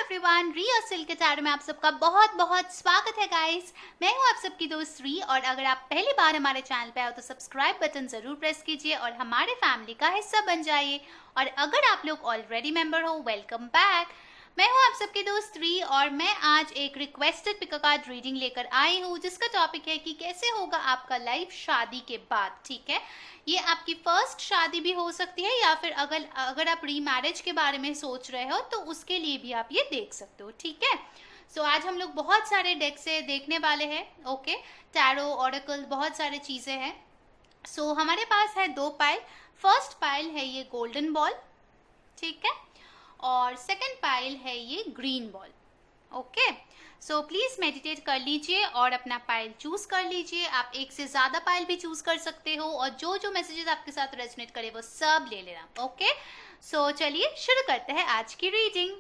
Everyone, री और silk के टैरो में आप सबका बहुत बहुत स्वागत है गाइस। मैं हूं आप सबकी दोस्त री और अगर आप पहली बार हमारे चैनल पे आए हो तो सब्सक्राइब बटन जरूर प्रेस कीजिए और हमारे फैमिली का हिस्सा बन जाइए। और अगर आप लोग ऑलरेडी मेंबर हो, वेलकम बैक। मैं हूं आप सबकी दोस्त री और मैं आज एक रिक्वेस्टेड पिक कार्ड रीडिंग लेकर आई हूं जिसका टॉपिक है कि कैसे होगा आपका लाइफ शादी के बाद। ठीक है, ये आपकी फर्स्ट शादी भी हो सकती है या फिर अगर आप रीमैरिज के बारे में सोच रहे हो तो उसके लिए भी आप ये देख सकते हो। ठीक है, सो आज हम लोग बहुत सारे डेक से देखने वाले हैं। ओके, टैरो, ऑरेकल, बहुत सारे चीजें हैं। सो हमारे पास है दो पाइल। फर्स्ट पाइल है ये गोल्डन बॉल, ठीक है, और सेकंड पाइल है ये green ball. Okay, so please meditate कर लीजिए और अपना पाइल चूज कर लीजिए। आप एक से ज्यादा पाइल भी चूज कर सकते हो और जो जो मैसेजेस आपके साथ रेजोनेट करे वो सब ले लेना। ओके, सो चलिए शुरू करते हैं आज की रीडिंग।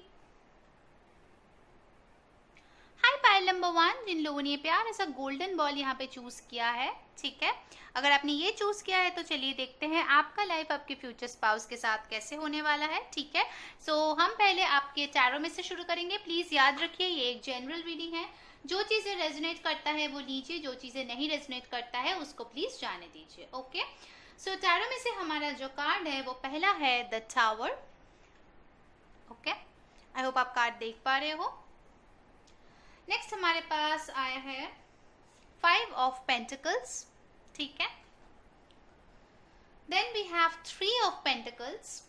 हाय पाइल नंबर 1, जिन लोगों ने ये प्यार ऐसा गोल्डन बॉल यहाँ पे चूज किया है, ठीक है, अगर आपने ये चूज किया है तो चलिए देखते हैं आपका लाइफ आपके फ्यूचर स्पाउस के साथ कैसे होने वाला है। ठीक है, सो हम पहले आपके टैरो में से शुरू करेंगे। प्लीज याद रखिए ये एक जनरल रीडिंग है। जो चीजें रेजोनेट करता है वो लीजिए, जो चीजें नहीं रेजोनेट करता है उसको प्लीज जाने दीजिए। ओके, सो टैरो में से हमारा जो कार्ड है वो पहला है the tower. Okay, I hope आप कार्ड देख पा रहे हो। नेक्स्ट हमारे पास आया है 5 ऑफ पेंटिकल्स, ठीक है, then we have 3 of pentacles,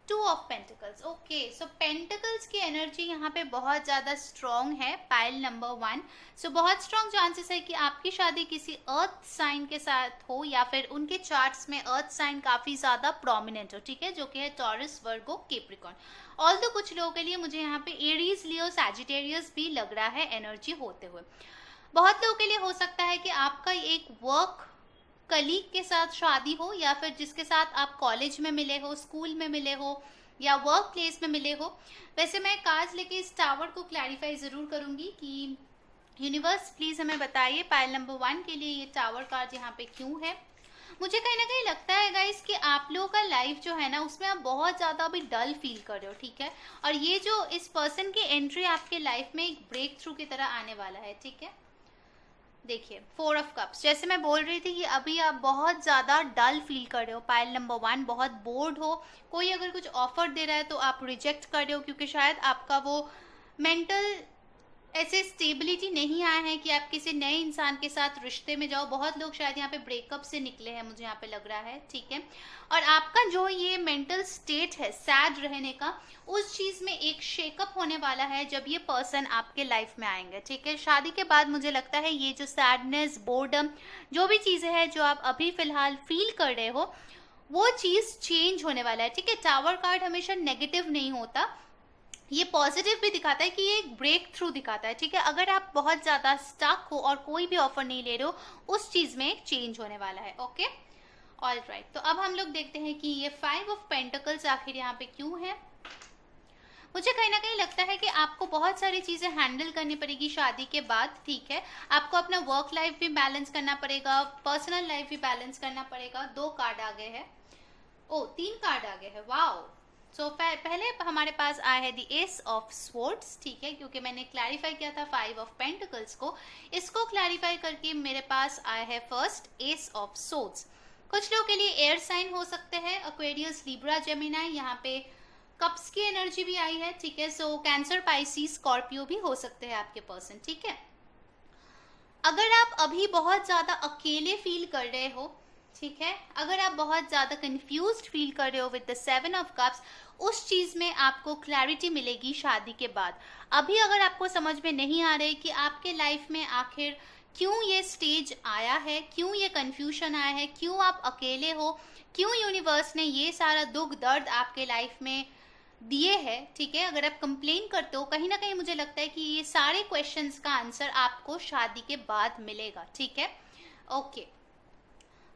2 of pentacles. Okay, so pentacles की एनर्जी यहाँ पे बहुत ज्यादा स्ट्रॉन्ग है पाइल नंबर 1। सो बहुत स्ट्रॉन्ग चांसेस है कि आपकी शादी किसी अर्थ साइन के साथ हो या फिर उनके चार्ट्स में अर्थ साइन काफी ज्यादा प्रोमिनेंट हो, ठीक है, जो कि है टॉरस, वर्गो, कैप्रिकॉर्न। ऑल्दो कुछ लोगों के लिए मुझे यहाँ पे एरीज, लियो, सैजिटेरियस भी लग रहा है एनर्जी होते हुए। बहुत लोगों के लिए हो सकता है कि आपका एक वर्क कलीग के साथ शादी हो या फिर जिसके साथ आप कॉलेज में मिले हो, स्कूल में मिले हो या वर्क प्लेस में मिले हो। वैसे मैं कार्ड्स लेके इस टावर को क्लैरिफाई जरूर करूंगी कि यूनिवर्स प्लीज हमें बताइए पाइल नंबर 1 के लिए ये टावर कार्ड यहाँ पे क्यों है। मुझे कहीं ना कहीं लगता है गाइस कि आप लोगों का लाइफ जो है ना उसमें आप बहुत ज्यादा अभी डल फील कर रहे हो, ठीक है, और ये जो इस पर्सन की एंट्री आपके लाइफ में एक ब्रेक थ्रू की तरह आने वाला है। ठीक है, देखिए 4 ऑफ कप्स, जैसे मैं बोल रही थी कि अभी आप बहुत ज्यादा डल फील कर रहे हो। पाइल नंबर 1, बहुत बोर्ड हो, कोई अगर कुछ ऑफर दे रहा है तो आप रिजेक्ट कर रहे हो क्योंकि शायद आपका वो मेंटल ऐसे स्टेबिलिटी नहीं आया है कि आप किसी नए इंसान के साथ रिश्ते में जाओ। बहुत लोग शायद यहाँ पे ब्रेकअप से निकले हैं, मुझे यहाँ पे लग रहा है, ठीक है, और आपका जो ये मेंटल स्टेट है सैड रहने का, उस चीज में एक शेकअप होने वाला है जब ये पर्सन आपके लाइफ में आएंगे। ठीक है, शादी के बाद मुझे लगता है ये जो सैडनेस, बोर्डम, जो भी चीजें हैं जो आप अभी फिलहाल फील कर रहे हो वो चीज चेंज होने वाला है। ठीक है, टावर कार्ड हमेशा नेगेटिव नहीं होता, ये पॉजिटिव भी दिखाता है कि ये एक ब्रेक थ्रू दिखाता है। ठीक है, अगर आप बहुत ज्यादा स्टक हो और कोई भी ऑफर नहीं ले रहे हो, उस चीज में एक चेंज होने वाला है। ओके, ऑल राइट, तो अब हम लोग देखते हैं कि ये 5 ऑफ पेंटिकल्स आखिर यहाँ पे क्यों है। मुझे कहीं ना कहीं लगता है कि आपको बहुत सारी चीजें हैंडल करनी पड़ेगी शादी के बाद। ठीक है, आपको अपना वर्क लाइफ भी बैलेंस करना पड़ेगा, पर्सनल लाइफ भी बैलेंस करना पड़ेगा। 2 कार्ड आ गए हैं, ओ 3 कार्ड आ गए हैं, वाओ। सो पहले हमारे पास आया है द एस ऑफ स्वॉर्ड्स, ठीक है, क्योंकि मैंने क्लैरिफाई किया था 5 ऑफ पेंटिकल्स को, इसको क्लैरिफाई करके मेरे पास आया है फर्स्ट एस ऑफ सोर्ड्स। कुछ लोगों के लिए एयर साइन हो सकते हैं, एक्वेरियस, लिब्रा, जेमिनाई, यहाँ पे कप्स की एनर्जी भी आई है। ठीक है, सो कैंसर, पाइसिस, स्कॉर्पियो भी हो सकते हैं आपके पर्सन। ठीक है, अगर आप अभी बहुत ज्यादा अकेले फील कर रहे हो, ठीक है, अगर आप बहुत ज्यादा कंफ्यूज्ड फील कर रहे हो विद द 7 ऑफ कप्स, उस चीज में आपको क्लैरिटी मिलेगी शादी के बाद। अभी अगर आपको समझ में नहीं आ रहा है कि आपके लाइफ में आखिर क्यों ये स्टेज आया है, क्यों ये कंफ्यूजन आया है, क्यों आप अकेले हो, क्यों यूनिवर्स ने ये सारा दुख दर्द आपके लाइफ में दिए है, ठीक है, अगर आप कंप्लेन करते हो, कहीं ना कहीं मुझे लगता है कि ये सारे क्वेश्चंस का आंसर आपको शादी के बाद मिलेगा। ठीक है, ओके,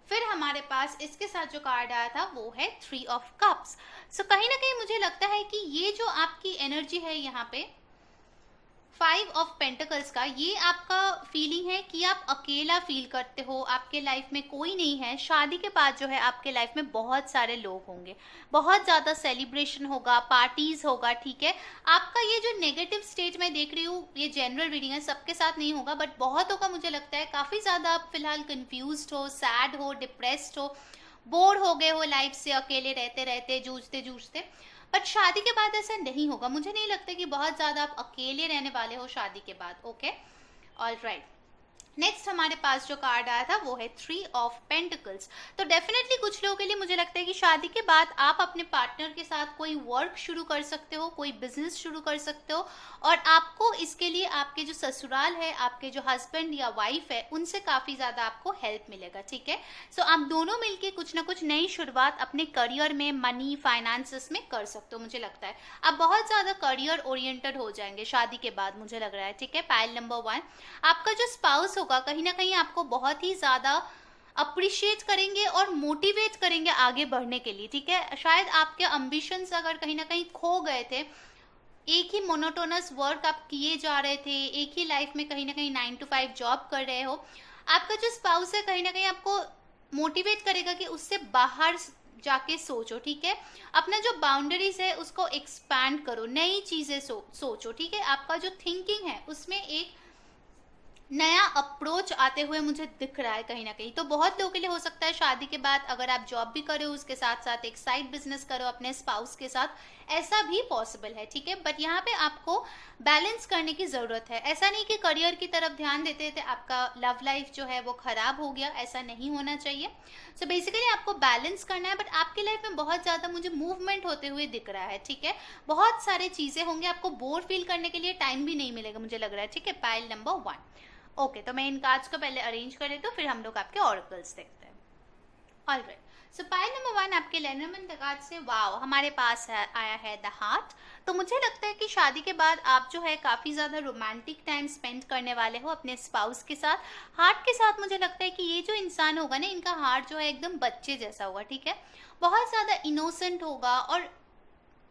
फिर हमारे पास इसके साथ जो कार्ड आया था वो है 3 ऑफ कप्स। सो कहीं ना कहीं मुझे लगता है कि ये जो आपकी एनर्जी है यहाँ पे फाइव ऑफ पेंटिकल्स का ये आपका फीलिंग है कि आप अकेला फील करते हो, आपके लाइफ में कोई नहीं है। शादी के बाद जो है आपके लाइफ में बहुत सारे लोग होंगे, बहुत ज़्यादा सेलिब्रेशन होगा, पार्टीज होगा, ठीक है। आपका ये जो नेगेटिव स्टेज मैं देख रही हूँ, ये जनरल रीडिंग है, सबके साथ नहीं होगा, बट बहुतों का मुझे लगता है काफ़ी ज़्यादा आप फिलहाल कंफ्यूज्ड हो, सैड हो, डिप्रेस्ड हो, बोर हो गए हो लाइफ से, अकेले रहते रहते, जूझते जूझते। बट शादी के बाद ऐसा नहीं होगा, मुझे नहीं लगता कि बहुत ज्यादा आप अकेले रहने वाले हो शादी के बाद। Okay, all right. नेक्स्ट हमारे पास जो कार्ड आया था वो है थ्री ऑफ पेंटिकल्स। तो डेफिनेटली कुछ लोगों के लिए मुझे लगता है कि शादी के बाद आप अपने पार्टनर के साथ कोई वर्क शुरू कर सकते हो, कोई बिजनेस शुरू कर सकते हो, और आपको इसके लिए आपके जो ससुराल है, आपके जो हस्बैंड या वाइफ है, उनसे काफी ज्यादा आपको हेल्प मिलेगा, ठीक है। सो आप दोनों मिलके कुछ ना कुछ नई शुरुआत अपने करियर में, मनी, फाइनेंसेस में कर सकते हो। मुझे लगता है आप बहुत ज्यादा करियर ओरिएंटेड हो जाएंगे शादी के बाद, मुझे लग रहा है, ठीक है। पाइल नंबर 1, आपका जो स्पाउस होगा कहीं ना कहीं आपको बहुत ही ज्यादा अप्रिशिएट करेंगे और मोटिवेट करेंगे आगे बढ़ने के लिए, ठीक है। शायद आपके अम्बिशंस अगर कहीं ना कहीं खो गए थे, एक ही मोनोटोनस वर्क आप किए जा रहे थे, एक ही लाइफ में कहीं ना कहीं 9 to 5 जॉब कर रहे हो, आपका जो स्पाउस है कहीं ना कहीं आपको मोटिवेट करेगा कि उससे बाहर जाके सोचो, ठीक है। अपना जो बाउंड्रीज है उसको एक्सपैंड करो, नई चीजें सोचो, ठीक है। आपका जो थिंकिंग है उसमें एक नया अप्रोच आते हुए मुझे दिख रहा है कहीं ना कहीं। तो बहुत लोगों के लिए हो सकता है शादी के बाद अगर आप जॉब भी करो, उसके साथ साथ एक साइड बिजनेस करो अपने स्पाउस के साथ, ऐसा भी पॉसिबल है, ठीक है। बट यहाँ पे आपको बैलेंस करने की जरूरत है। ऐसा नहीं कि करियर की तरफ ध्यान देते थे आपका लव लाइफ जो है वो खराब हो गया, ऐसा नहीं होना चाहिए। सो बेसिकली आपको बैलेंस करना है, बट आपकी लाइफ में बहुत ज्यादा मुझे मूवमेंट होते हुए दिख रहा है, ठीक है। बहुत सारे चीजें होंगे, आपको बोर फील करने के लिए टाइम भी नहीं मिलेगा, मुझे लग रहा है, ठीक है। Pile number 1। ओके, तो मैं इन कार्ड्स को पहले अरेंज कर लेती हूँ, फिर हम लोग आपके ऑरेकल्स देखते हैं। ऑलराइट, सो पाइल नंबर 1 आपके लेनरमैन कार्ड से वाओ हमारे पास आया है द हार्ट। तो मुझे लगता है कि शादी के बाद आप जो है काफी ज्यादा रोमांटिक टाइम स्पेंड करने वाले हो अपने स्पाउस के साथ। हार्ट के साथ मुझे लगता है कि ये जो इंसान होगा ना, इनका हार्ट जो है एकदम बच्चे जैसा होगा, ठीक है। बहुत ज्यादा इनोसेंट होगा, और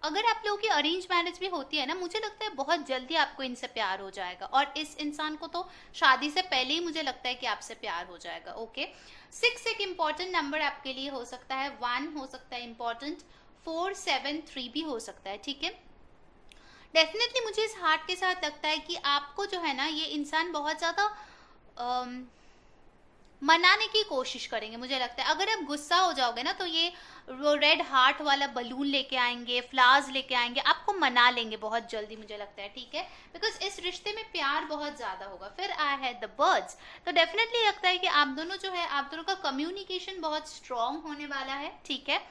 अगर आप लोगों की अरेंज मैरिज भी होती है ना, मुझे लगता है बहुत जल्दी आपको इनसे प्यार हो जाएगा, और इस इंसान को तो शादी से पहले ही मुझे लगता है कि आपसे प्यार हो जाएगा। ओके, 6 एक इम्पॉर्टेंट नंबर आपके लिए हो सकता है, 1 हो सकता है इम्पॉर्टेंट, 4, 7, 3 भी हो सकता है, ठीक है। डेफिनेटली मुझे इस हार्ट के साथ लगता है कि आपको जो है ना, ये इंसान बहुत ज्यादा मनाने की कोशिश करेंगे। मुझे लगता है अगर आप गुस्सा हो जाओगे ना, तो ये वो रेड हार्ट वाला बलून लेके आएंगे, फ्लावर्स लेके आएंगे, आपको मना लेंगे बहुत जल्दी, मुझे लगता है, ठीक है। बिकॉज इस रिश्ते में प्यार बहुत ज्यादा होगा। फिर आया है द बर्ड्स। तो डेफिनेटली लगता है कि आप दोनों जो है, आप दोनों का कम्युनिकेशन बहुत स्ट्रांग होने वाला है, ठीक है।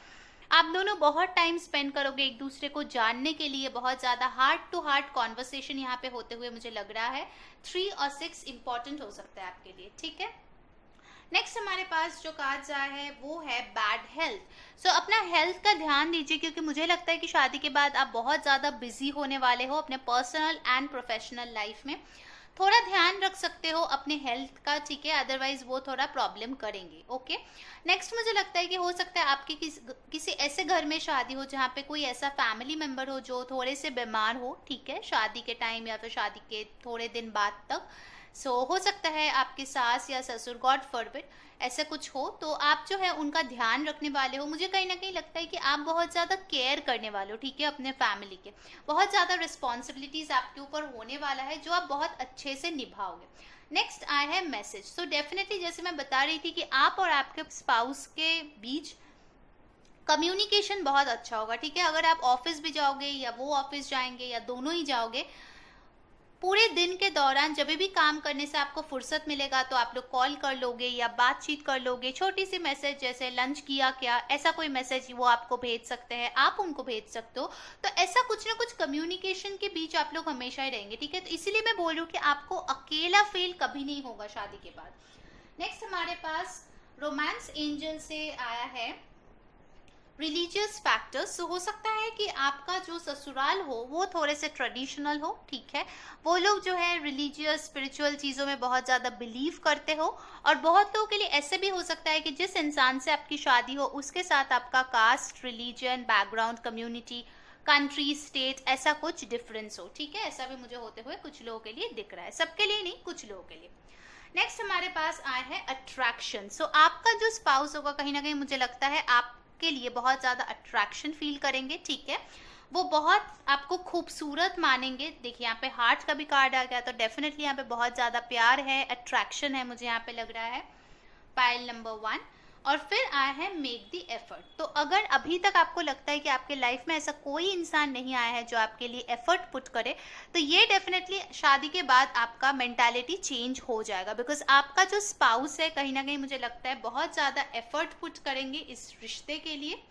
आप दोनों बहुत टाइम स्पेंड करोगे एक दूसरे को जानने के लिए, बहुत ज्यादा हार्ट टू हार्ट कॉन्वर्सेशन यहाँ पे होते हुए मुझे लग रहा है। 3 और 6 इंपॉर्टेंट हो सकता है आपके लिए, ठीक है। नेक्स्ट हमारे पास जो कार्ड्स आया है वो है बैड हेल्थ। सो अपना हेल्थ का ध्यान दीजिए, क्योंकि मुझे लगता है कि शादी के बाद आप बहुत ज़्यादा बिजी होने वाले हो अपने पर्सनल एंड प्रोफेशनल लाइफ में। थोड़ा ध्यान रख सकते हो अपने हेल्थ का, ठीक है, अदरवाइज वो थोड़ा प्रॉब्लम करेंगे। ओके, नेक्स्ट मुझे लगता है कि हो सकता है आपके किसी ऐसे घर में शादी हो जहाँ पे कोई ऐसा फैमिली मेंबर हो जो थोड़े से बीमार हो, ठीक है, शादी के टाइम या फिर शादी के थोड़े दिन बाद तक। हो सकता है आपके सास या ससुर, गॉड फॉरबिड, ऐसा कुछ हो, तो आप जो है उनका ध्यान रखने वाले हो। मुझे कहीं ना कहीं लगता है कि आप बहुत ज़्यादा केयर करने वाले हो, ठीक है, अपने फैमिली के। बहुत ज़्यादा रिस्पॉन्सिबिलिटीज आपके ऊपर होने वाला है जो आप बहुत अच्छे से निभाओगे। नेक्स्ट आया है मैसेज। सो डेफिनेटली जैसे मैं बता रही थी कि आप और आपके स्पाउस के बीच कम्युनिकेशन बहुत अच्छा होगा, ठीक है। अगर आप ऑफिस भी जाओगे या वो ऑफिस जाएंगे या दोनों ही जाओगे, पूरे दिन के दौरान जब भी काम करने से आपको फुर्सत मिलेगा तो आप लोग कॉल कर लोगे या बातचीत कर लोगे। छोटी सी मैसेज जैसे लंच किया क्या, ऐसा कोई मैसेज वो आपको भेज सकते हैं, आप उनको भेज सकते हो। तो ऐसा कुछ ना कुछ कम्युनिकेशन के बीच आप लोग हमेशा ही रहेंगे, ठीक है। तो इसीलिए मैं बोल रही हूँ कि आपको अकेला फील कभी नहीं होगा शादी के बाद। नेक्स्ट हमारे पास रोमांस एंजल से आया है रिलीजियस फैक्टर्स। हो सकता है कि आपका जो ससुराल हो वो थोड़े से ट्रेडिशनल हो, ठीक है। वो लोग जो है रिलीजियस स्पिरिचुअल चीज़ों में बहुत ज़्यादा बिलीव करते हो, और बहुत लोगों के लिए ऐसे भी हो सकता है कि जिस इंसान से आपकी शादी हो उसके साथ आपका caste, religion, background, community country, state, ऐसा कुछ डिफरेंस हो, ठीक है। ऐसा भी मुझे होते हुए कुछ लोगों के लिए दिख रहा है, सबके लिए नहीं, कुछ लोगों के लिए। नेक्स्ट हमारे पास आया है अट्रैक्शन। सो आपका जो स्पाउस होगा कहीं ना कहीं मुझे लगता है आपके लिए बहुत ज्यादा अट्रैक्शन फील करेंगे, ठीक है। वो बहुत आपको खूबसूरत मानेंगे। देखिए यहाँ पे हार्ट का भी कार्ड आ गया, तो डेफिनेटली यहाँ पे बहुत ज्यादा प्यार है, अट्रैक्शन है, मुझे यहाँ पे लग रहा है पाइल नंबर 1। और फिर आया है मेक द एफर्ट। तो अगर अभी तक आपको लगता है कि आपके लाइफ में ऐसा कोई इंसान नहीं आया है जो आपके लिए एफर्ट पुट करे, तो ये डेफिनेटली शादी के बाद आपका मेंटालिटी चेंज हो जाएगा, बिकॉज आपका जो स्पाउस है कहीं ना कहीं मुझे लगता है बहुत ज्यादा एफर्ट पुट करेंगे इस रिश्ते के लिए,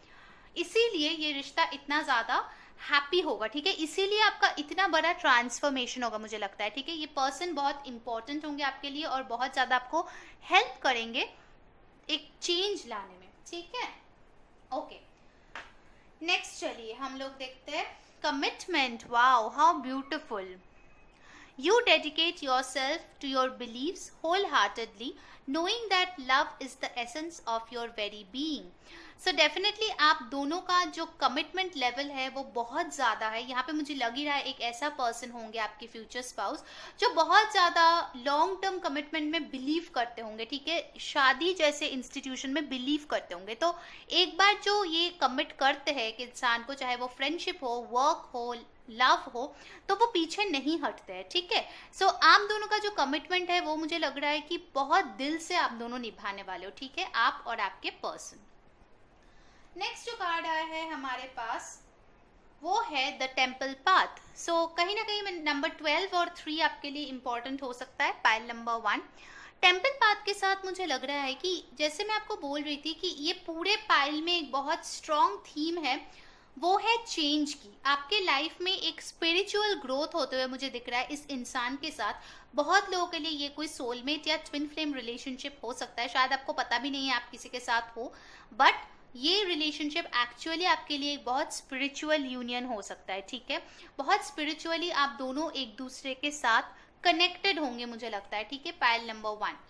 इसीलिए ये रिश्ता इतना ज्यादा हैप्पी होगा, ठीक है। इसीलिए आपका इतना बड़ा ट्रांसफॉर्मेशन होगा मुझे लगता है, ठीक है। ये पर्सन बहुत इंपॉर्टेंट होंगे आपके लिए और बहुत ज्यादा आपको हेल्प करेंगे एक चेंज लाने में, ठीक है। ओके, नेक्स्ट चलिए हम लोग देखते हैं commitment. Wow, how beautiful. You dedicate yourself to your beliefs wholeheartedly, knowing that love is the essence of your very being. So definitely आप दोनों का जो कमिटमेंट लेवल है वो बहुत ज़्यादा है। यहाँ पे मुझे लग ही रहा है एक ऐसा पर्सन होंगे आपके फ्यूचर स्पाउस जो बहुत ज़्यादा लॉन्ग टर्म कमिटमेंट में बिलीव करते होंगे, ठीक है। शादी जैसे इंस्टीट्यूशन में बिलीव करते होंगे। तो एक बार जो ये कमिट करते हैं कि इंसान को, चाहे वो फ्रेंडशिप हो, वर्क हो, लव हो, तो वो पीछे नहीं हटते हैं, ठीक है। सो आप दोनों का जो कमिटमेंट है वो मुझे लग रहा है कि बहुत दिल से आप दोनों निभाने वाले हो, ठीक है, आप और आपके पर्सन। नेक्स्ट जो कार्ड आया है हमारे पास वो है द टेम्पल पाथ। सो कहीं ना कहीं नंबर 12 और 3 आपके लिए इंपॉर्टेंट हो सकता है, पाइल नंबर 1। टेम्पल पाथ के साथ मुझे लग रहा है कि जैसे मैं आपको बोल रही थी कि ये पूरे पाइल में एक बहुत स्ट्रॉन्ग थीम है, वो है चेंज की। आपके लाइफ में एक स्पिरिचुअल ग्रोथ होते हुए मुझे दिख रहा है इस इंसान के साथ। बहुत लोगों के लिए ये कोई सोलमेट या ट्विन फ्लेम रिलेशनशिप हो सकता है, शायद आपको पता भी नहीं है आप किसी के साथ हो, बट ये रिलेशनशिप एक्चुअली आपके लिए एक बहुत स्पिरिचुअल यूनियन हो सकता है, ठीक है। बहुत स्पिरिचुअली आप दोनों एक दूसरे के साथ कनेक्टेड होंगे मुझे लगता है, ठीक है। Pile number 1।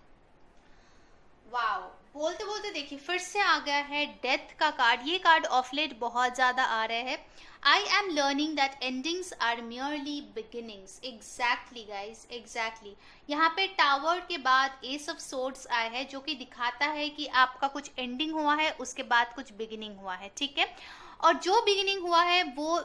वाओ, बोलते बोलते देखिए फिर से आ गया है डेथ का कार्ड। ये कार्ड ऑफ लेट बहुत ज्यादा आ रहे हैं। I am learning that endings are merely beginnings. Exactly guys, exactly. यहाँ पे टावर के बाद एस ऑफ सोर्ड्स आए हैं जो कि दिखाता है कि आपका कुछ एंडिंग हुआ है, उसके बाद कुछ बिगिनिंग हुआ है, ठीक है। और जो बिगिनिंग हुआ है वो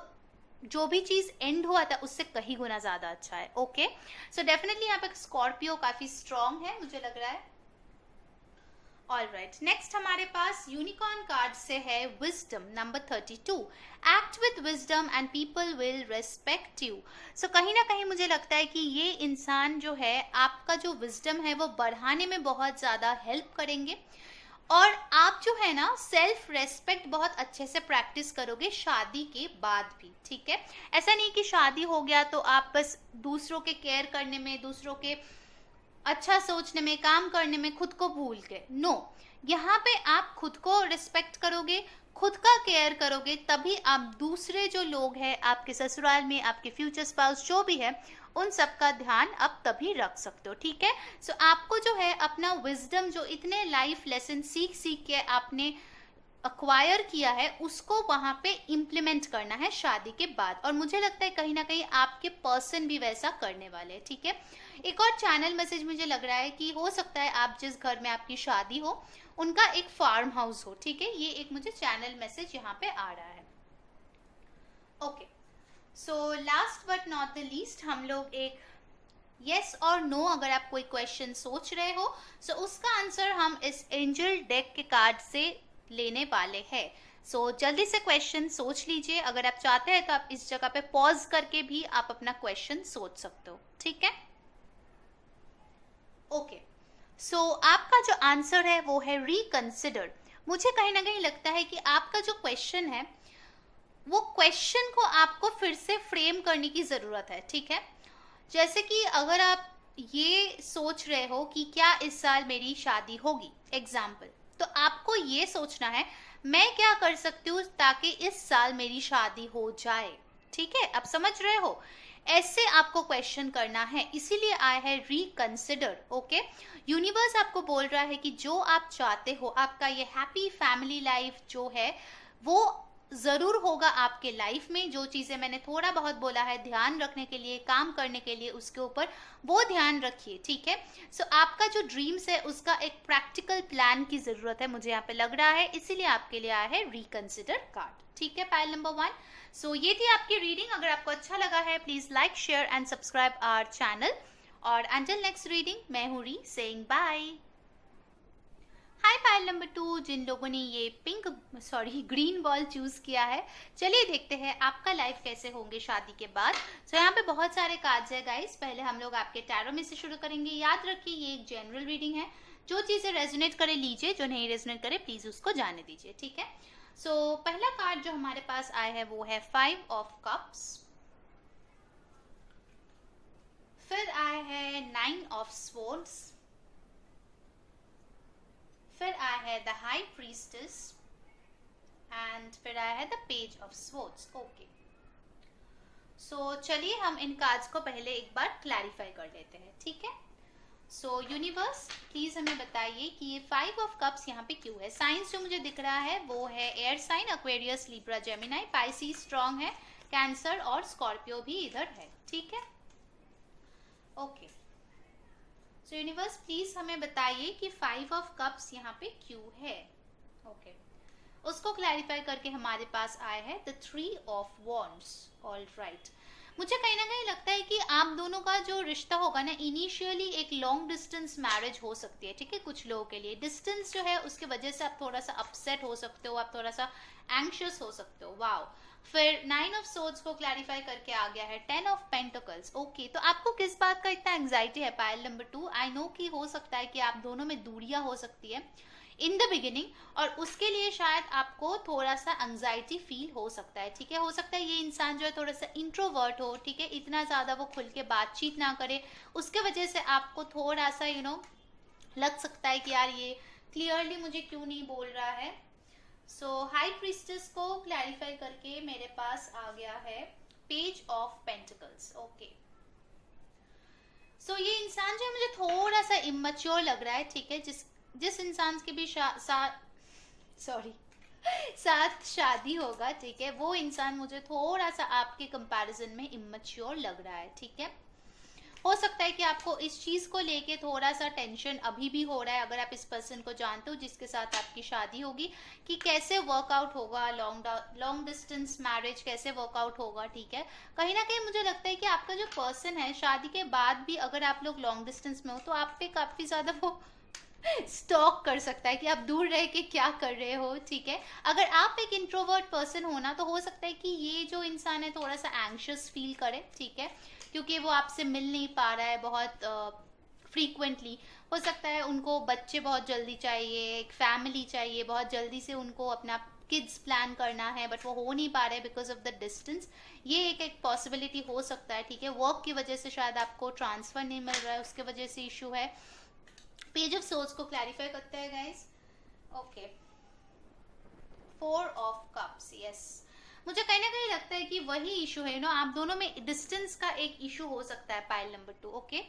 जो भी चीज एंड हुआ था उससे कहीं गुना ज्यादा अच्छा है, ओके। सो डेफिनेटली यहाँ पे स्कॉर्पियो काफी स्ट्रांग है मुझे लग रहा है। ऑल राइट, नेक्स्ट हमारे पास यूनिकॉर्न कार्ड से है wisdom number 32। Act with wisdom and people will respect you. So कहीं ना कहीं मुझे लगता है कि ये इंसान जो है आपका जो विजडम है वो बढ़ाने में बहुत ज्यादा हेल्प करेंगे, और आप जो है ना सेल्फ रेस्पेक्ट बहुत अच्छे से प्रैक्टिस करोगे शादी के बाद भी, ठीक है। ऐसा नहीं कि शादी हो गया तो आप बस दूसरों के केयर करने में, दूसरों के अच्छा सोचने में, काम करने में खुद को भूल के, नो। यहाँ पे आप खुद को रिस्पेक्ट करोगे, खुद का केयर करोगे, तभी आप दूसरे जो लोग हैं आपके ससुराल में, आपके फ्यूचर स्पाउस जो भी है, उन सब का ध्यान आप तभी रख सकते हो, ठीक है। सो आपको जो है अपना विजडम जो इतने लाइफ लेसन सीख सीख के आपने अक्वायर किया है उसको वहां पे इम्प्लीमेंट करना है शादी के बाद, और मुझे लगता है कहीं ना कहीं आपके पर्सन भी वैसा करने वाले हैं, ठीक है। एक और चैनल मैसेज मुझे लग रहा है कि हो सकता है आप जिस घर में आपकी शादी हो उनका एक फार्म हाउस हो, ठीक है। ये एक मुझे चैनल मैसेज यहाँ पे आ रहा है, okay. So last but not the least हम लोग एक यस और नो, अगर आप कोई क्वेश्चन सोच रहे हो सो उसका आंसर हम इस एंजल डेक के कार्ड से लेने वाले हैं। सो जल्दी से क्वेश्चन सोच लीजिए। अगर आप चाहते हैं तो आप इस जगह पे पॉज करके भी आप अपना क्वेश्चन सोच सकते हो, ठीक है। ओके, सो आपका जो आंसर है वो है रिकंसिडर। मुझे कहीं ना कहीं लगता है कि आपका जो क्वेश्चन है वो क्वेश्चन को आपको फिर से फ्रेम करने की जरूरत है, ठीक है। जैसे कि अगर आप ये सोच रहे हो कि क्या इस साल मेरी शादी होगी, एग्जाम्पल, तो आपको ये सोचना है मैं क्या कर सकती हूँ ताकि इस साल मेरी शादी हो जाए, ठीक है। आप समझ रहे हो, ऐसे आपको क्वेश्चन करना है, इसीलिए आया है रिकंसिडर, ओके। यूनिवर्स आपको बोल रहा है कि जो आप चाहते हो, आपका ये हैप्पी फैमिली लाइफ जो है वो जरूर होगा आपके लाइफ में। जो चीजें मैंने थोड़ा बहुत बोला है ध्यान रखने के लिए, काम करने के लिए, उसके ऊपर वो ध्यान रखिए, ठीक है। सो आपका जो ड्रीम्स है उसका एक प्रैक्टिकल प्लान की जरूरत है, मुझे यहाँ पे लग रहा है, इसीलिए आपके लिए आया है रिकंसिडर कार्ड, ठीक है, पाइल नंबर 1। सो ये थी आपकी रीडिंग। अगर आपको अच्छा लगा है please like, share and subscribe our channel. और अंटिल नेक्स्ट रीडिंग, मैं हूँ री saying bye. Hi pile number 2, जिन लोगों ने ये ग्रीन बॉल चूज किया है, चलिए देखते हैं आपका लाइफ कैसे होंगे शादी के बाद। सो यहाँ पे बहुत सारे कार्ड्स है गाइस। पहले हम लोग आपके टैरो में से शुरू करेंगे। याद रखिए ये एक जनरल रीडिंग है, जो चीजें रेजोनेट करे लीजिए, जो नहीं रेजोनेट करे प्लीज उसको जाने दीजिए, ठीक है। सो पहला कार्ड जो हमारे पास आया है वो है 5 ऑफ कप्स, फिर आया है 9 ऑफ स्वॉर्ड्स, फिर आया है द हाई प्रीस्टेस एंड फिर आया है the page of swords. Okay, so चलिए हम इन कार्ड्स को पहले एक बार क्लैरिफाई कर लेते हैं, ठीक है। सो यूनिवर्स प्लीज हमें बताइए कि ये 5 ऑफ कप्स यहाँ पे क्यों है। साइंस जो मुझे दिख रहा है वो है air sign, Aquarius, Libra, Gemini, Pisces strong है, कैंसर और स्कॉर्पियो भी इधर है, ठीक है। ओके, सो यूनिवर्स प्लीज हमें बताइए कि 5 ऑफ कप्स यहाँ पे क्यों है। ओके, उसको क्लैरिफाई करके हमारे पास आया है the 3 of wands. All right, मुझे कहीं ना कहीं लगता है कि आप दोनों का जो रिश्ता होगा ना, इनिशियली एक लॉन्ग डिस्टेंस मैरिज हो सकती है, ठीक है। कुछ लोगों के लिए डिस्टेंस जो है उसकी वजह से आप थोड़ा सा अपसेट हो सकते हो, आप थोड़ा सा एंग्शियस हो सकते हो। वाओ, फिर 9 ऑफ सोर्ड्स को क्लैरिफाई करके आ गया है 10 ऑफ पेंटिकल्स। ओके, तो आपको किस बात का इतना एंग्जाइटी है पाइल नंबर 2? आई नो कि हो सकता है कि आप दोनों में दूरियां हो सकती है इन द बिगिनिंग, और उसके लिए शायद आपको थोड़ा सा एंग्जाइटी फील हो सकता है, ठीक है। हो सकता है ये इंसान जो है थोड़ा सा इंट्रोवर्ट हो, ठीक है, इतना ज्यादा वो खुल के बातचीत ना करे, उसके वजह से आपको थोड़ा सा लग सकता है कि यार ये क्लियरली मुझे क्यों नहीं बोल रहा है। सो हाई प्रीस्टेस को क्लैरिफाई करके मेरे पास आ गया है पेज ऑफ पेंटिकल्स। ओके, सो ये इंसान जो है मुझे थोड़ा सा इमेच्योर लग रहा है, ठीक है। जिस इंसान के भी साथ शादी होगा, ठीक है, वो इंसान मुझे थोड़ा सा आपके कंपैरिजन में इमेच्योर लग रहा है, ठीक है। हो सकता है कि आपको इस चीज को लेके थोड़ा सा टेंशन अभी भी हो रहा है, अगर आप इस पर्सन को जानते हो जिसके साथ आपकी शादी होगी, कि कैसे वर्कआउट होगा लॉन्ग डिस्टेंस मैरिज, कैसे वर्कआउट होगा, ठीक है। कहीं ना कहीं मुझे लगता है कि आपका जो पर्सन है शादी के बाद भी अगर आप लोग लॉन्ग डिस्टेंस में हो तो आप पे काफी ज्यादा वो स्टॉक कर सकता है कि आप दूर रह के क्या कर रहे हो, ठीक है। अगर आप एक इंट्रोवर्ट पर्सन हो ना, तो हो सकता है कि ये जो इंसान है थोड़ा सा एंग्शियस फील करे, ठीक है, क्योंकि वो आपसे मिल नहीं पा रहा है बहुत फ्रीक्वेंटली। हो सकता है उनको बच्चे बहुत जल्दी चाहिए, एक फैमिली चाहिए, बहुत जल्दी से उनको अपना किड्स प्लान करना है, बट वो हो नहीं पा रहे बिकॉज ऑफ द डिस्टेंस। ये एक पॉसिबिलिटी हो सकता है, ठीक है। वर्क की वजह से शायद आपको ट्रांसफर नहीं मिल रहा है, उसके वजह से इशू है। पेज ऑफ सोर्स को क्लैरिफाई करते हैं guys. Okay, 4 of cups, yes, मुझे कहीं ना कहीं लगता है कि वही इशू है, आप दोनों में डिस्टेंस का एक इशू हो सकता है pile number 2। Okay,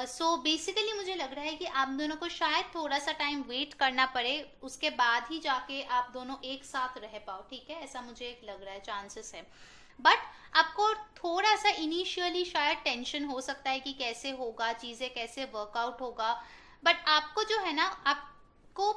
so basically मुझे लग रहा है कि आप दोनों को शायद थोड़ा सा टाइम वेट करना पड़े, उसके बाद ही जाके आप दोनों एक साथ रह पाओ, ठीक है, ऐसा मुझे एक लग रहा है, चांसेस है। बट आपको थोड़ा सा इनिशियली शायद टेंशन हो सकता है कि कैसे होगा, चीजें कैसे वर्कआउट होगा, बट आपको जो है ना, आपको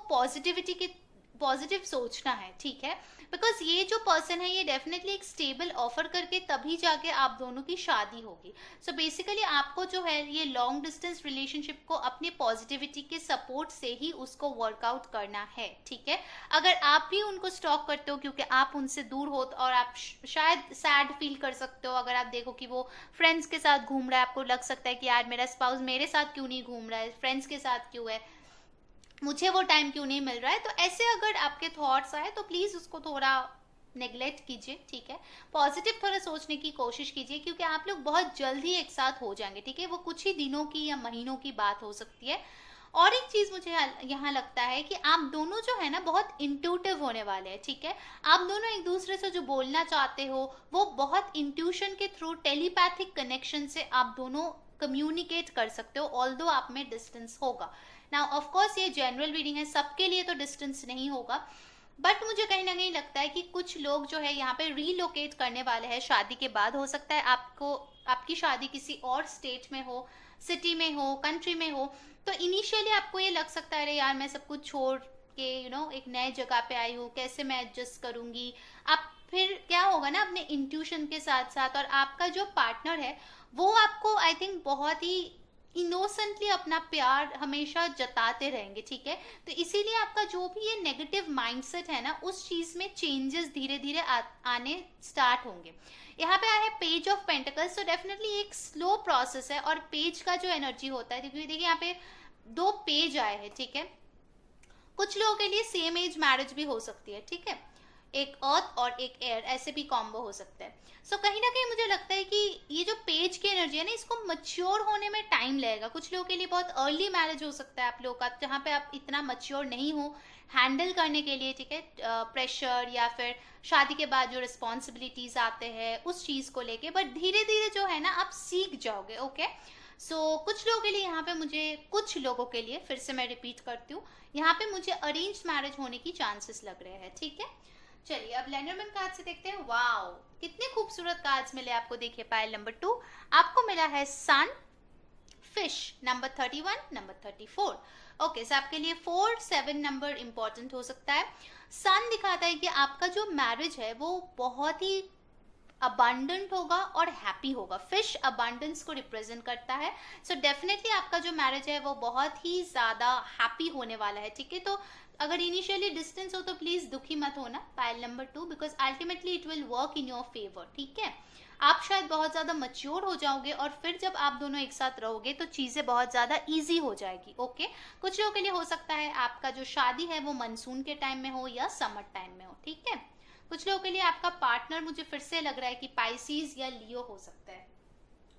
पॉजिटिव सोचना है, ठीक है। बिकॉज ये जो पर्सन है ये डेफिनेटली एक स्टेबल ऑफर करके तभी जाके आप दोनों की शादी होगी। सो बेसिकली आपको जो है ये लॉन्ग डिस्टेंस रिलेशनशिप को अपने पॉजिटिविटी के सपोर्ट से ही उसको वर्कआउट करना है, ठीक है। अगर आप भी उनको स्टॉक करते हो क्योंकि आप उनसे दूर हो, और आप शायद सैड फील कर सकते हो अगर आप देखो कि वो फ्रेंड्स के साथ घूम रहा है, आपको लग सकता है कि यार मेरा स्पाउस मेरे साथ क्यों नहीं घूम रहा है, फ्रेंड्स के साथ क्यों है, मुझे वो टाइम क्यों नहीं मिल रहा है। तो ऐसे अगर आपके थॉट्स आए तो प्लीज उसको थोड़ा नेग्लेक्ट कीजिए, ठीक है। पॉजिटिव थोड़ा सोचने की कोशिश कीजिए, क्योंकि आप लोग बहुत जल्द ही एक साथ हो जाएंगे, ठीक है। वो कुछ ही दिनों की या महीनों की बात हो सकती है। और एक चीज मुझे यहाँ लगता है कि आप दोनों जो है ना बहुत इंट्यूटिव होने वाले हैं, ठीक है। आप दोनों एक दूसरे से जो बोलना चाहते हो वो बहुत इंट्यूशन के थ्रू, टेलीपैथिक कनेक्शन से आप दोनों कम्युनिकेट कर सकते हो, ऑल्दो आप में डिस्टेंस होगा। नाउ ऑफ कोर्स ये जनरल रीडिंग है, सबके लिए तो डिस्टेंस नहीं होगा, बट मुझे कहीं ना कहीं लगता है कि कुछ लोग जो है यहाँ पे रीलोकेट करने वाले हैं शादी के बाद। हो सकता है आपको आपकी शादी किसी और स्टेट में हो, सिटी में हो, कंट्री में हो, तो इनिशियली आपको ये लग सकता है अरे यार मैं सब कुछ छोड़ के एक नए जगह पे आई हूँ, कैसे मैं एडजस्ट करूंगी। आप फिर क्या होगा ना, अपने इंट्यूशन के साथ साथ, और आपका जो पार्टनर है वो आपको आई थिंक बहुत ही इनोसेंटली अपना प्यार हमेशा जताते रहेंगे, ठीक है। तो इसीलिए आपका जो भी ये नेगेटिव माइंडसेट है ना, उस चीज में चेंजेस धीरे धीरे आने स्टार्ट होंगे। यहाँ पे आया है पेज ऑफ पेंटिकल्स, तो डेफिनेटली एक स्लो प्रोसेस है। और पेज का जो एनर्जी होता है, क्योंकि देखिए यहाँ पे दो पेज आए हैं, ठीक है। कुछ लोगों के लिए सेम एज मैरिज भी हो सकती है, ठीक है। एक अर्थ और एक एयर, ऐसे भी कॉम्बो हो सकता है। सो कहीं ना कहीं मुझे लगता है कि ये जो पेज की एनर्जी है ना, इसको मच्योर होने में टाइम लगेगा। कुछ लोगों के लिए बहुत अर्ली मैरिज हो सकता है आप लोगों का, जहाँ पे आप इतना मच्योर नहीं हो हैंडल करने के लिए, ठीक है, प्रेशर या फिर शादी के बाद जो रिस्पॉन्सिबिलिटीज आते हैं उस चीज को लेके। बट धीरे धीरे जो है ना, आप सीख जाओगे, ओके। सो कुछ लोगों के लिए यहाँ पे मुझे, कुछ लोगों के लिए फिर से मैं रिपीट करती हूँ, यहाँ पे मुझे अरेंज मैरिज होने की चांसेस लग रहे हैं, ठीक है। चलिए अब लेनरमैन कार्ड से देखते हैं। वाओ, कितने खूबसूरत कार्ड्स मिले आपको। देखिए पाइल नंबर 2 आपको मिला है सन, फिश, नंबर 31, नंबर 34। ओके, सो आपके लिए 4, 7 नंबर इंपॉर्टेंट हो सकता है। सन दिखाता है कि आपका जो मैरिज है वो बहुत ही अबांडेंट होगा और हैप्पी होगा। फिश अबांडेंस को रिप्रेजेंट करता है। सो डेफिनेटली आपका जो मैरिज है वो बहुत ही ज्यादा हैप्पी होने वाला है, ठीक है। तो अगर इनिशियली डिस्टेंस हो तो प्लीज दुखी मत होना, pile number 2, because ultimately it will work in your favour, ठीक है। आप शायद बहुत ज्यादा मच्योर हो जाओगे और फिर जब आप दोनों एक साथ रहोगे तो चीजें बहुत ज्यादा इजी हो जाएगी, ओके। कुछ लोगों के लिए हो सकता है आपका जो शादी है वो मानसून के टाइम में हो या समर टाइम में हो, ठीक है। कुछ लोगों के लिए आपका पार्टनर मुझे फिर से लग रहा है कि पाइसीज या लियो हो सकता है,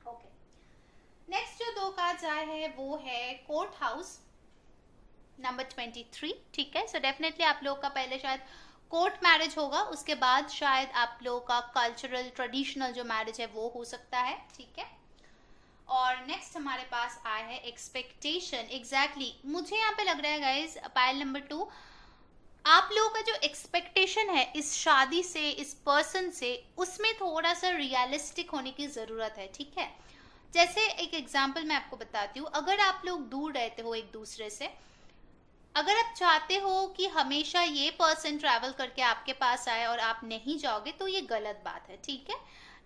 ओके। नेक्स्ट जो दो कार्ड्स आए हैं वो है कोर्ट हाउस, नंबर 23, ठीक है। सो डेफिनेटली आप लोग का पहले शायद कोर्ट मैरिज होगा, उसके बाद शायद आप लोगों का कल्चरल ट्रेडिशनल जो मैरिज है वो हो सकता है, ठीक है। और नेक्स्ट हमारे पास आया है एक्सपेक्टेशन। एग्जैक्टली मुझे यहाँ पे लग रहा है गाइज, पाइल नंबर 2, आप लोगों का जो एक्सपेक्टेशन है इस शादी से, इस पर्सन से, उसमें थोड़ा सा रियलिस्टिक होने की जरूरत है, ठीक है। जैसे एक एग्जांपल मैं आपको बताती हूँ, अगर आप लोग दूर रहते हो एक दूसरे से, अगर आप चाहते हो कि हमेशा ये पर्सन ट्रैवल करके आपके पास आए और आप नहीं जाओगे तो ये गलत बात है, ठीक है।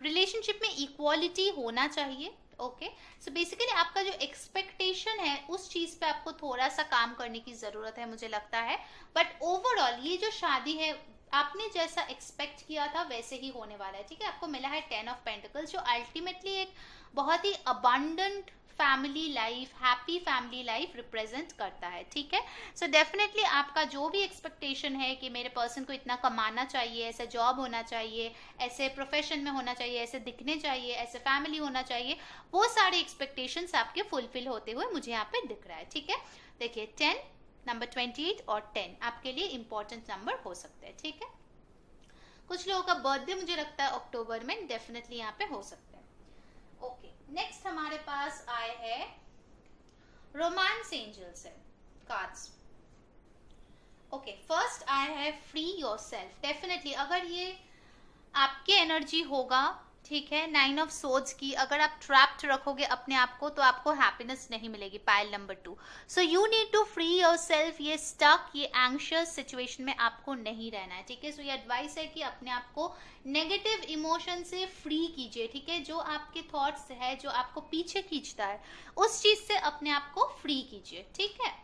रिलेशनशिप में इक्वालिटी होना चाहिए, ओके। सो बेसिकली आपका जो एक्सपेक्टेशन है उस चीज पे आपको थोड़ा सा काम करने की जरूरत है, मुझे लगता है। बट ओवरऑल ये जो शादी है आपने जैसा एक्सपेक्ट किया था वैसे ही होने वाला है, ठीक है। आपको मिला है 10 ऑफ पेंटिकल्स, जो अल्टीमेटली एक बहुत ही abundant family life, happy family life represent करता है, ठीक है। सो डेफिनेटली आपका जो भी एक्सपेक्टेशन है कि मेरे पर्सन को इतना कमाना चाहिए, ऐसा जॉब होना चाहिए, ऐसे प्रोफेशन में होना चाहिए, ऐसे दिखने चाहिए, ऐसे फैमिली होना चाहिए, वो सारे एक्सपेक्टेशंस आपके फुलफिल होते हुए मुझे यहाँ पे दिख रहा है, ठीक है। देखिए 10, नंबर 28 और 10 आपके लिए इंपॉर्टेंट नंबर हो सकते हैं, ठीक है। कुछ लोगों का बर्थडे मुझे लगता है अक्टूबर में, डेफिनेटली यहाँ पे हो सकता है, ओके। नेक्स्ट हमारे पास आए हैं रोमांस एंजल्स है कार्ड्स, ओके। फर्स्ट आया है फ्री योरसेल्फ। डेफिनेटली अगर ये आपके एनर्जी होगा, ठीक है, 9 ऑफ सोर्ड्स की, अगर आप ट्रैप्ड रखोगे अपने आप को तो आपको हैप्पीनेस नहीं मिलेगी, pile number 2। So you need to free yourself. ये स्टक, ये एंग्शियस सिचुएशन में आपको नहीं रहना है, ठीक है। सो ये एडवाइस है कि अपने आप को नेगेटिव इमोशन से फ्री कीजिए, ठीक है। जो आपके थॉट्स है, जो आपको पीछे खींचता है, उस चीज से अपने आप को फ्री कीजिए, ठीक है।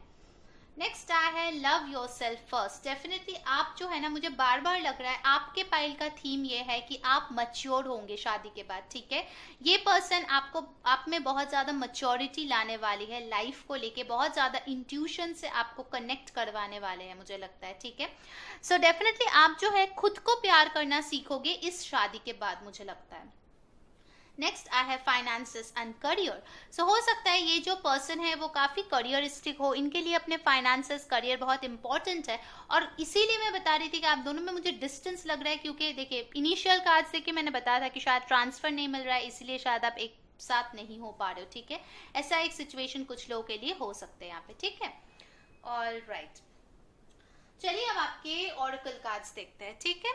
नेक्स्ट आया है love your self first. Definitely आप जो है ना, मुझे बार बार लग रहा है आपके पाइल का थीम ये है कि आप मच्योर होंगे शादी के बाद, ठीक है। ये पर्सन आपको, आप में बहुत ज्यादा मच्योरिटी लाने वाली है, लाइफ को लेके बहुत ज्यादा इंट्यूशन से आपको कनेक्ट करवाने वाले हैं, मुझे लगता है, ठीक है। सो डेफिनेटली आप जो है खुद को प्यार करना सीखोगे इस शादी के बाद, मुझे लगता है। नेक्स्ट आई है फाइनेंसेस एंड करियर। सो हो सकता है ये जो पर्सन है वो काफी करियरिस्टिक हो, इनके लिए अपने फाइनेंसेस, करियर बहुत इंपॉर्टेंट है। और इसीलिए मैं बता रही थी कि आप दोनों में मुझे डिस्टेंस लग रहा है, क्योंकि देखिए इनिशियल कार्ड्स देखिए मैंने बताया था कि शायद ट्रांसफर नहीं मिल रहा है, इसलिए शायद आप एक साथ नहीं हो पा रहे हो, ठीक है। ऐसा एक सिचुएशन कुछ लोगों के लिए हो सकता है यहाँ पे, ठीक है। ऑल राइट, चलिए अब आपके ऑरेकल कार्ड्स देखते हैं, ठीक है।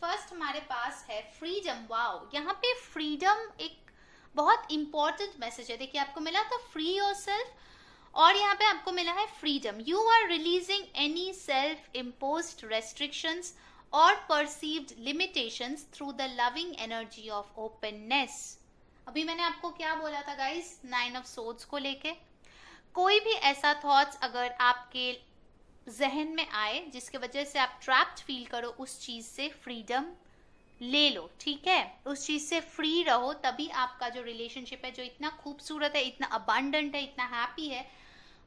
फर्स्ट हमारे पास है फ्रीडम। वाओ, यहाँ पे फ्रीडम एक बहुत इंपॉर्टेंट मैसेज है। देखिए आपको मिला था फ्री योरसेल्फ, और यहाँ पे आपको मिला है freedom. You are releasing any self imposed restrictions और perceived limitations through the loving energy of openness. अभी मैंने आपको क्या बोला था गाइस, 9 ऑफ सोर्ड्स को लेके। कोई भी ऐसा थॉट्स अगर आपके जहन में आए जिसके वजह से आप ट्रैप्ड फील करो, उस चीज से फ्रीडम ले लो, ठीक है। उस चीज से फ्री रहो, तभी आपका जो रिलेशनशिप है, जो इतना खूबसूरत है, इतना अबांडेंट है, इतना हैप्पी है,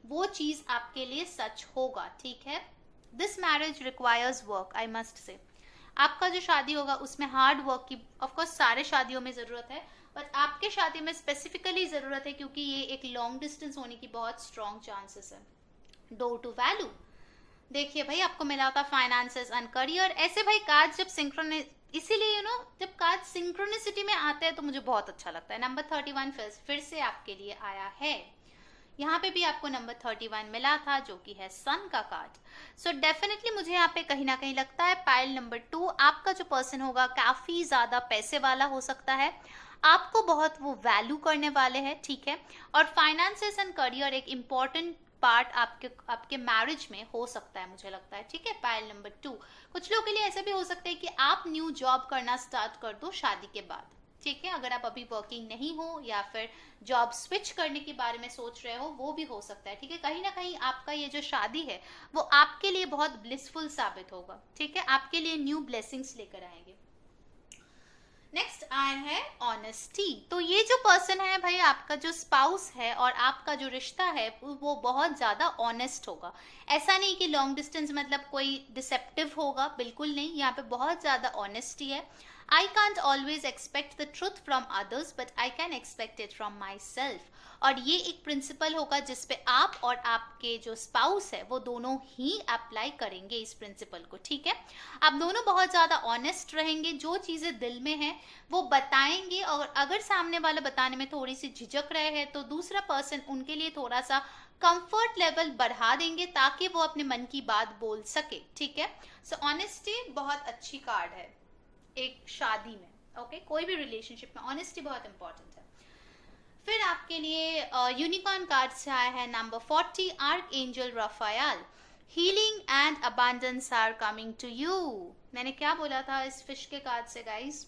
वो चीज आपके लिए सच होगा, ठीक है। This marriage requires work, I must say. आपका जो शादी होगा उसमें हार्ड वर्क की ऑफकोर्स सारे शादियों में जरूरत है, बट आपके शादी में स्पेसिफिकली जरूरत है, क्योंकि ये एक लॉन्ग डिस्टेंस होने की बहुत स्ट्रॉन्ग चांसेस है। डोर टू वैल्यू, देखिए भाई आपको मिला था फाइनेंसेस एंड करियर। ऐसे भाई कार्ड जब इसीलिए जब कार्ड सिंक्रोनिसिटी में आते हैं तो मुझे बहुत अच्छा लगता है। नंबर 31 फिर से आपके लिए आया है। यहाँ पे भी आपको नंबर 31 मिला था, जो कि है सन का कार्ड। सो डेफिनेटली मुझे यहाँ पे कहीं ना कहीं लगता है पाइल नंबर 2, आपका जो पर्सन होगा काफी ज्यादा पैसे वाला हो सकता है, आपको बहुत वो वैल्यू करने वाले हैं, ठीक है। और फाइनेंसेस एंड करियर एक इम्पॉर्टेंट पार्ट आपके मैरिज में हो सकता है, मुझे लगता है, ठीक है। पाइल नंबर 2, कुछ लोगों के लिए ऐसा भी हो सकता है कि आप न्यू जॉब करना स्टार्ट कर दो शादी के बाद, ठीक है। अगर आप अभी वर्किंग नहीं हो या फिर जॉब स्विच करने के बारे में सोच रहे हो, वो भी हो सकता है, ठीक है। कहीं ना कहीं आपका ये जो शादी है वो आपके लिए बहुत ब्लिसफुल साबित होगा, ठीक है। आपके लिए न्यू ब्लेसिंग्स लेकर आएंगे। नेक्स्ट आया है ऑनेस्टी। तो ये जो पर्सन है भाई, आपका जो स्पाउस है और आपका जो रिश्ता है वो बहुत ज्यादा ऑनेस्ट होगा। ऐसा नहीं कि लॉन्ग डिस्टेंस मतलब कोई डिसेप्टिव होगा, बिल्कुल नहीं। यहाँ पे बहुत ज्यादा ऑनेस्टी है। I can't always expect the truth from others, but I can expect it from myself. और ये एक प्रिंसिपल होगा जिसपे आप और आपके जो स्पाउस है वो दोनों ही अप्लाई करेंगे इस प्रिंसिपल को, ठीक है। आप दोनों बहुत ज्यादा ऑनेस्ट रहेंगे, जो चीजें दिल में है वो बताएंगे, और अगर सामने वाला बताने में थोड़ी सी झिझक रहे हैं तो दूसरा पर्सन उनके लिए थोड़ा सा कंफर्ट लेवल बढ़ा देंगे ताकि वो अपने मन की बात बोल सके, ठीक है। सो ऑनेस्टी बहुत अच्छी कार्ड है एक शादी में, ओके। कोई भी रिलेशनशिप में ऑनेस्टी बहुत इंपॉर्टेंट है। फिर आपके लिए यूनिकॉर्न कार्ड से आया है number 40, archangel Raphael. Healing and abundance are coming to you. मैंने क्या बोला था इस फिश के कार्ड से गाइस,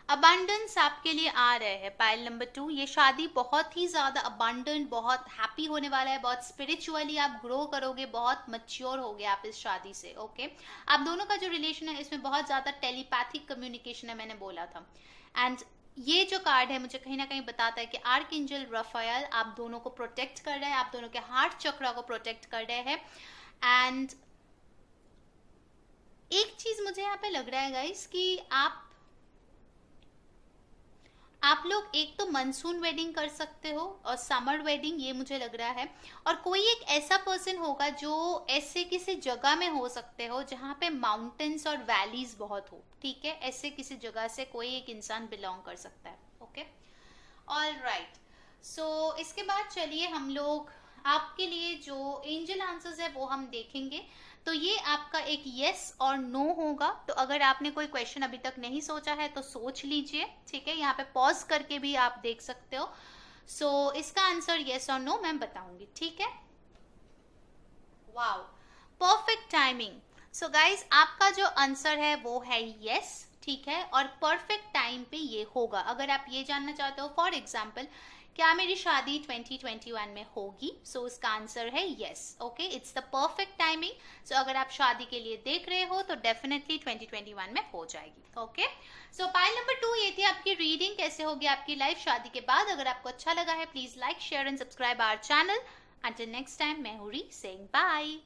अबांडेंस आपके लिए आ रहे हैं। पाइल नंबर 2, ये शादी बहुत ही ज्यादा अबांडेंट, बहुत हैप्पी होने वाला है, बहुत स्पिरिचुअली आप ग्रो करोगे, बहुत मच्योर होगे आप इस शादी से, ओके। आप दोनों का जो रिलेशन है इसमें बहुत ज्यादा टेलीपैथिक कम्युनिकेशन है, मैंने बोला था। एंड ये जो कार्ड है मुझे कहीं ना कहीं बताता है कि आर्क एंजल रफायल आप दोनों को प्रोटेक्ट कर रहे हैं, आप दोनों के हार्ट चक्रा को प्रोटेक्ट कर रहे हैं। एंड एक चीज मुझे यहाँ पे लग रहा है गाइस कि आप लोग एक तो मानसून वेडिंग कर सकते हो और समर वेडिंग, ये मुझे लग रहा है। और कोई एक ऐसा पर्सन होगा जो ऐसे किसी जगह में हो सकते हो जहाँ पे माउंटेन्स और वैलीज बहुत हो, ठीक है। ऐसे किसी जगह से कोई एक इंसान बिलोंग कर सकता है, ओके। ऑल राइट, सो इसके बाद चलिए हम लोग आपके लिए जो एंजल आंसर्स है वो हम देखेंगे। तो ये आपका एक यस और नो होगा। तो अगर आपने कोई क्वेश्चन अभी तक नहीं सोचा है तो सोच लीजिए, ठीक है। यहाँ पे पॉज करके भी आप देख सकते हो। सो इसका आंसर यस और नो मैं बताऊंगी, ठीक है। Wow, perfect timing. So guys आपका जो आंसर है वो है यस, ठीक है। और परफेक्ट टाइम पे ये होगा। अगर आप ये जानना चाहते हो फॉर एग्जाम्पल क्या मेरी शादी 2021 में होगी, सो उसका आंसर है yes, okay. It's the perfect timing. So अगर आप शादी के लिए देख रहे हो तो डेफिनेटली 2021 में हो जाएगी, ओके। सो पाइल नंबर 2 ये थी आपकी रीडिंग, कैसे होगी आपकी लाइफ शादी के बाद। अगर आपको अच्छा लगा है please like share and subscribe our channel. Until next time, मैं हूँ री सेइंग बाय।